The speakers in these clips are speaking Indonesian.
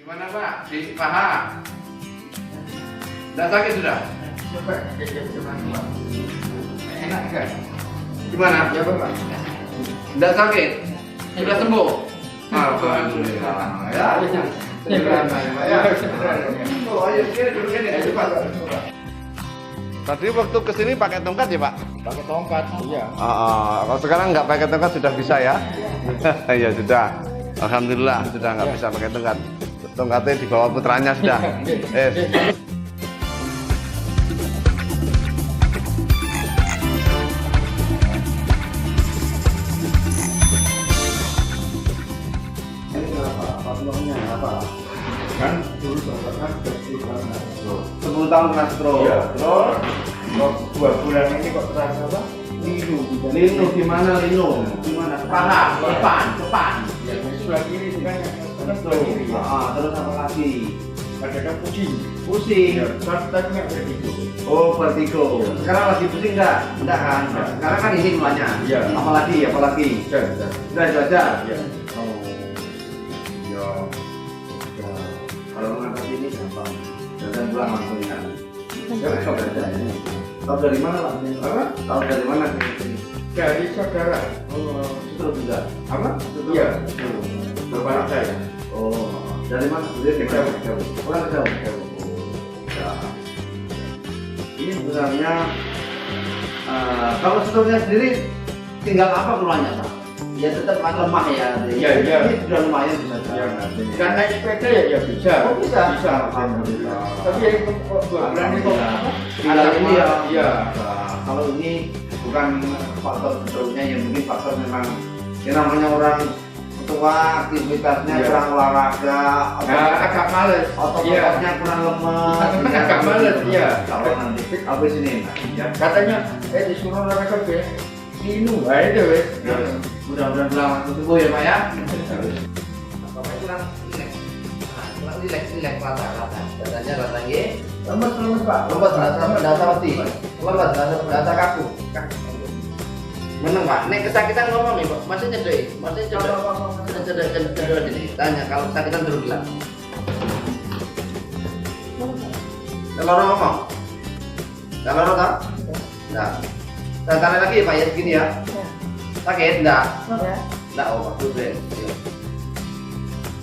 Gimana Pak? Di paha? Tidak sakit sudah? Coba, enak kan? Gimana? Ya Bapak. Tidak sakit? Sudah sembuh? Alhamdulillah. Ya, sederhana ya. Oh, ayo sini dulu sini, ayo cepat. Tadi waktu kesini pakai tongkat ya Pak? Pakai tongkat, iya. Kalau sekarang nggak pakai tongkat sudah bisa ya? Ya sudah. Alhamdulillah sudah nggak bisa pakai tongkat. Tongkatnya dibawa putranya sudah. Kan dulu bapaknya 10 tahun kena stroke. Iya. Terus 2 bulan ini kok terasa apa? linu gimana linu? Gimana? Paha, depan. Ya, sebelah kiri itu kan yang sebelah kiri. Ya. Terus apa lagi? Kadang-kadang pusing. Pusing. Ya, tadi nggak vertigo. Oh, vertigo. Sekarang lagi pusing enggak? Enggak kan? Sekarang kan ini mulanya. Iya. Apalagi? Sudah. Sudah itu aja. Ya. Oh. Ya. Kalau mengangkat ini gampang. Dan pulang langsung kan. Ya, coba aja ini. Tahu dari mana Pak? Apa? Tahu dari mana ini? Dari saudara. Oh, itu juga. Apa? Iya. Bapak saya. Oh, dari mana? Dari Jauh. Pulang ke jauh. Ya. Ini sebenarnya kalau setelahnya sendiri tinggal apa keluarnya Pak? Ya tetap lemah ya. Iya. Ini sudah lumayan bisa. Kan naik sepeda ya bisa. Oh bisa. Bisa. Alhamdulillah. Tapi ya kok 2 bulan ini kok apa? Tinggal ini ya. Iya. Kalau ini bukan faktor sebetulnya, yang mungkin faktor memang yang namanya orang tua aktivitasnya Iya. kurang olahraga, Agak males. otot-ototnya kurang lemes. Agak males, iya. Kalau nanti habis ini, Ya, katanya disuruh olahraga ke minum. Nah itu wes. mudah-mudahan pulang langsung sembuh ya Pak ya. Pokoknya kurang rileks rata. Badannya rata ya. Lemes Pak. Lepas rasa mati. Lepas rasa kaku. Meneng Pak. Nek kesakitan ngomong nih Pak. Masih cedek. Cedek ini. Tanya kalau kesakitan terus bilang. Kalau ngomong. Kalau tak? Enggak. Tanya lagi Pak ya segini ya. Sakit enggak? Enggak, oh Pak. Sudah.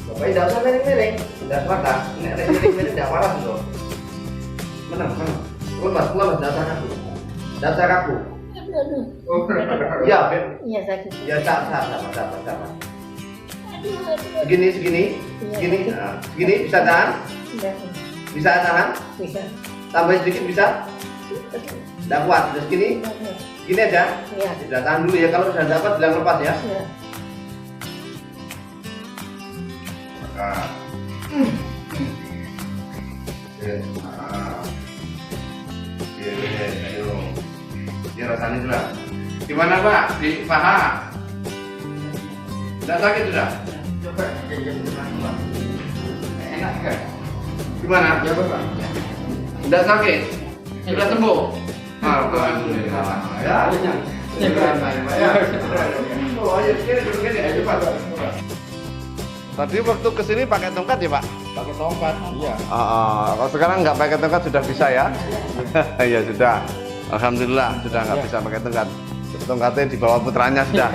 Bapak tidak usah miring-miring. Tidak patah. Nek miring-miring tidak waras loh. Menang. Lepas dasar kaku. Oh, Iya, Iya sakit. ya sama. Segini. Nah, segini bisa tahan? Iya, Bisa tahan? bisa. Tambah sedikit bisa? Tidak kuat. Terus segini? Gini aja. Iya. Sudah tahan dulu ya. Kalau sudah dapat bilang lepas ya. Iya. Nah. Ayo. Dia rasanya sudah. Gimana Pak? Di paha? Tidak sakit sudah? coba. Enak kan? Gimana? Ya Bapak. Tidak sakit? Sudah sembuh? Alhamdulillah. Ya, sederhana ya. Oh, ayo sini dulu sini, ayo cepat. Tadi waktu kesini pakai tongkat ya Pak? Pakai tongkat, iya. Kalau sekarang nggak pakai tongkat sudah bisa ya? Ya sudah. Alhamdulillah sudah nggak bisa pakai tongkat. Tongkatnya dibawa putranya sudah.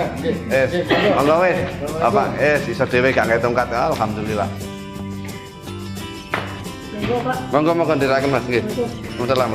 Monggo wes. Apa? Iso dhewe gak pakai tongkat. Alhamdulillah. Monggo, Pak. Monggo dirakaken Mas nggih. Muter lah.